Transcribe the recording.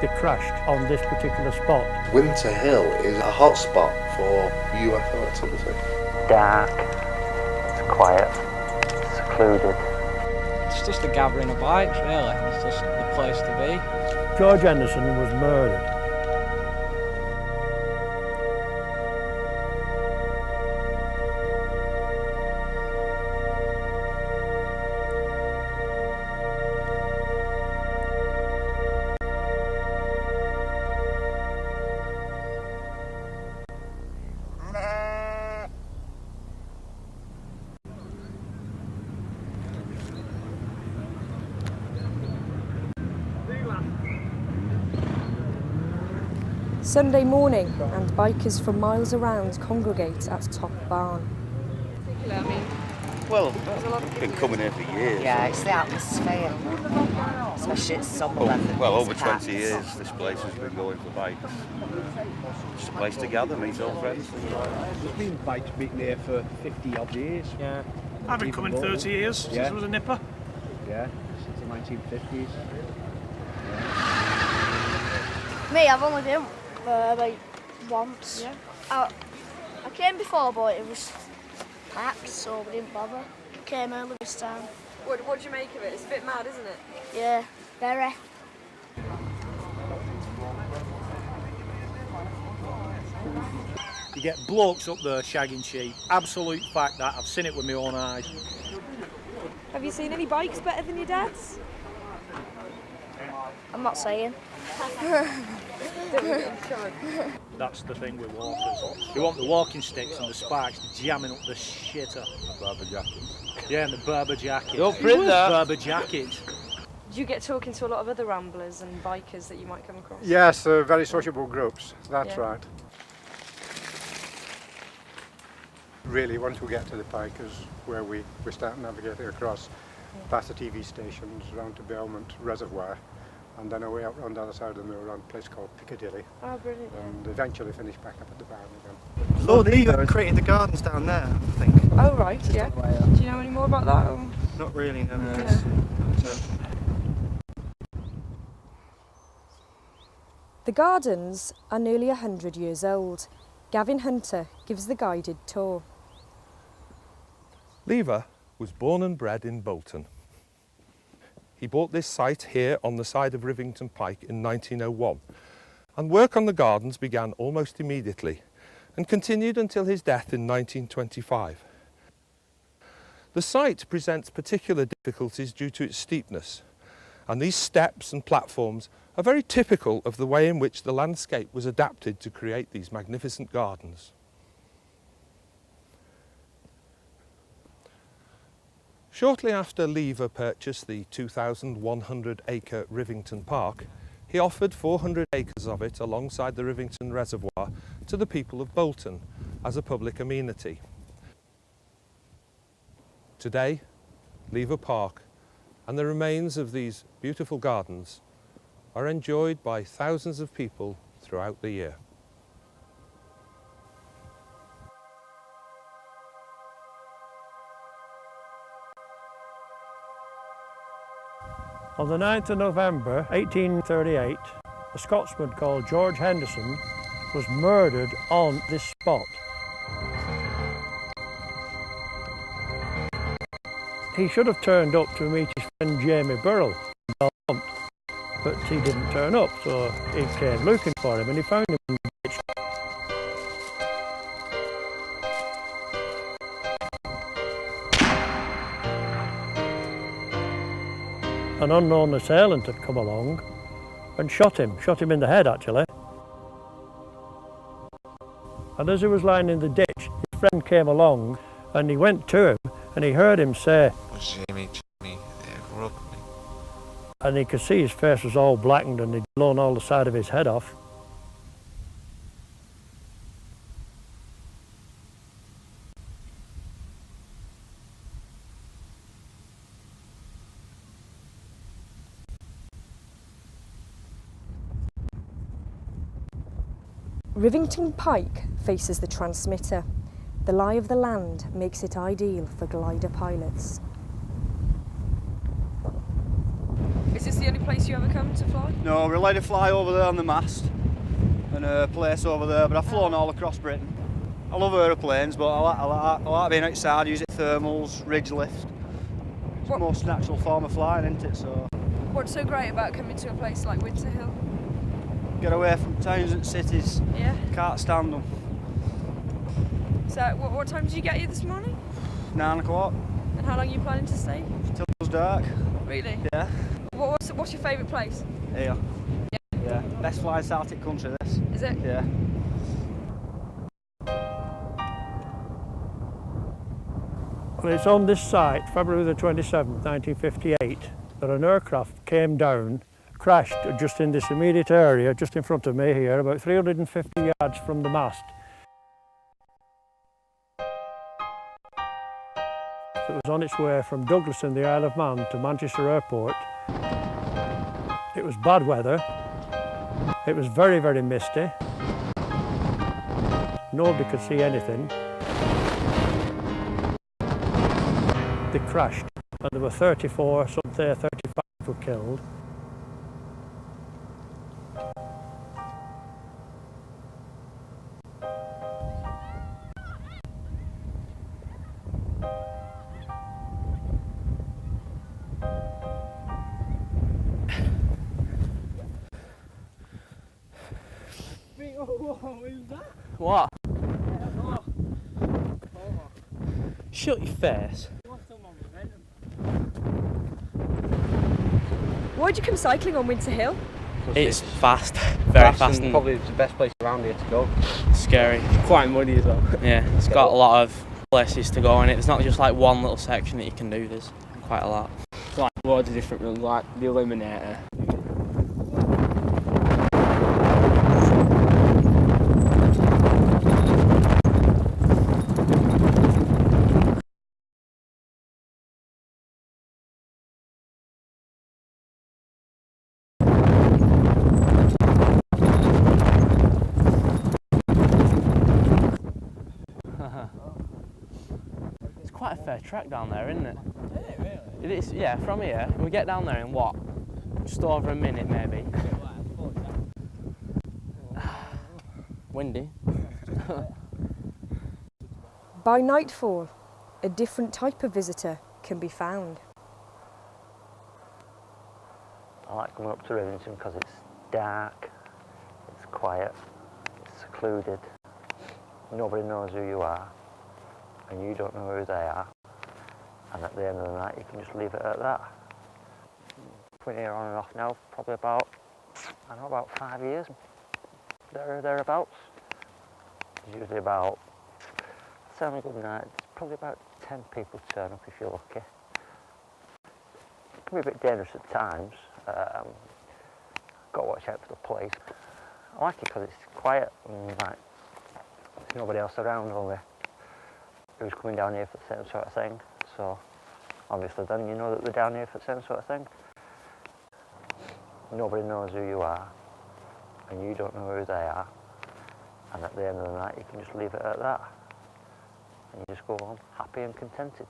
they crashed on this particular spot. Winter Hill is a hot spot for UFO activity. Dark, it's quiet, secluded. It's just a gathering of bikes, really. It's just the place to be. George Henderson was murdered. Sunday morning, and bikers from miles around congregate at Top Barn. Well, I've been coming here for years. Yeah, it's the atmosphere, especially at summer weather. Well, over packed. 20 years this place has been going for bikes. It's a place to gather, meet old friends. There's been bikes beaten here for 50 odd years. Yeah. I've been coming 30 years since I was a nipper. Yeah, since the 1950s. Me, I've only been like once. Yeah. I came before, but it was packed, so we didn't bother. Came early this time. What do you make of it? It's a bit mad, isn't it? Yeah, very. You get blokes up there shagging sheep. Absolute fact that. I've seen it with my own eyes. Have you seen any bikes better than your dad's? I'm not saying. That's the thing with walkers. You want the walking sticks and the spikes jamming up the shitter. Barber jackets. Yeah, and the Berber jacket. Don't print that. Berber jacket. Do you get talking to a lot of other ramblers and bikers that you might come across? Yes, very sociable groups, that's Yeah. right. Really, once we get to the Pikers, where we start navigating across past the TV stations, round to Belmont Reservoir, and then away out on the other side of the mill around a place called Piccadilly, Oh, brilliant. and eventually finish back up at the barn again. Lord Eva created the gardens down there, I think. Oh, right, yeah. Do you know any more about that? Or? Not really, no. The gardens are nearly 100 years old. Gavin Hunter gives the guided tour. Lever was born and bred in Bolton. He bought this site here on the side of Rivington Pike in 1901, and work on the gardens began almost immediately and continued until his death in 1925. The site presents particular difficulties due to its steepness, and these steps and platforms are very typical of the way in which the landscape was adapted to create these magnificent gardens. Shortly after Lever purchased the 2,100-acre Rivington Park, he offered 400 acres of it alongside the Rivington Reservoir to the people of Bolton as a public amenity. Today, Lever Park and the remains of these beautiful gardens are enjoyed by thousands of people throughout the year. On the 9th of November 1838, a Scotsman called George Henderson was murdered on this spot. He should have turned up to meet his friend Jamie Burrell in Belmont, but he didn't turn up, so he came looking for him and he found him in the ditch. An unknown assailant had come along and shot him in the head actually. And as he was lying in the ditch, his friend came along and he went to him and he heard him say, Jamie, they robbed me. and he could see his face was all blackened and he'd blown all the side of his head off. Rivington Pike faces the transmitter. The lie of the land makes it ideal for glider pilots. Is this the only place you ever come to fly? No, we're allowed to fly over there on the mast and a place over there, but I've flown all across Britain. I love aeroplanes, but I like being outside, using thermals, ridge lift. It's the most natural form of flying, isn't it? So What's so great about coming to a place like Winter Hill? get away from towns and cities. Yeah. Can't stand them. So what time did you get here this morning? 9 o'clock. And how long are you planning to stay? Till it was dark. Really? Yeah. What's your favourite place? Here. Yeah. Best flying Celtic country, this. Is it? Yeah. Well, it's on this site, February the 27th, 1958, that an aircraft came down, crashed just in this immediate area, just in front of me here, about 350 yards from the mast. It was on its way from Douglas in the Isle of Man to Manchester Airport. It was bad weather. It was very, very misty. Nobody could see anything. They crashed, and there were 34, some say 35 were killed. What? Shut your face. Why'd you come cycling on Winter Hill? It's fast, very fast, and probably the best place around here to go. scary. Quite muddy as well. Yeah, it's got a lot of places to go in it. It's not just like one little section that you can do. There's quite a lot. It's like loads of different runs, like the Illuminator. It's quite a fair track down there, isn't it? Is it really? It is, yeah, from here. We get down there in what? Just over a minute, maybe. Windy. By nightfall, a different type of visitor can be found. I like coming up to Rivington because it's dark, it's quiet, it's secluded, nobody knows who you are, and you don't know who they are, and at the end of the night you can just leave it at that. Been here on and off now, probably about, I don't know, about 5 years, thereabouts. There's usually about, say on a good night, there's probably about 10 people turn up if you're lucky. It can be a bit dangerous at times. Got to watch out for the police. I like it because it's quiet and like there's nobody else around, only who's coming down here for the same sort of thing. So obviously then you know that they're down here for the same sort of thing. Nobody knows who you are, and you don't know who they are, and at the end of the night you can just leave it at that, and you just go home happy and contented.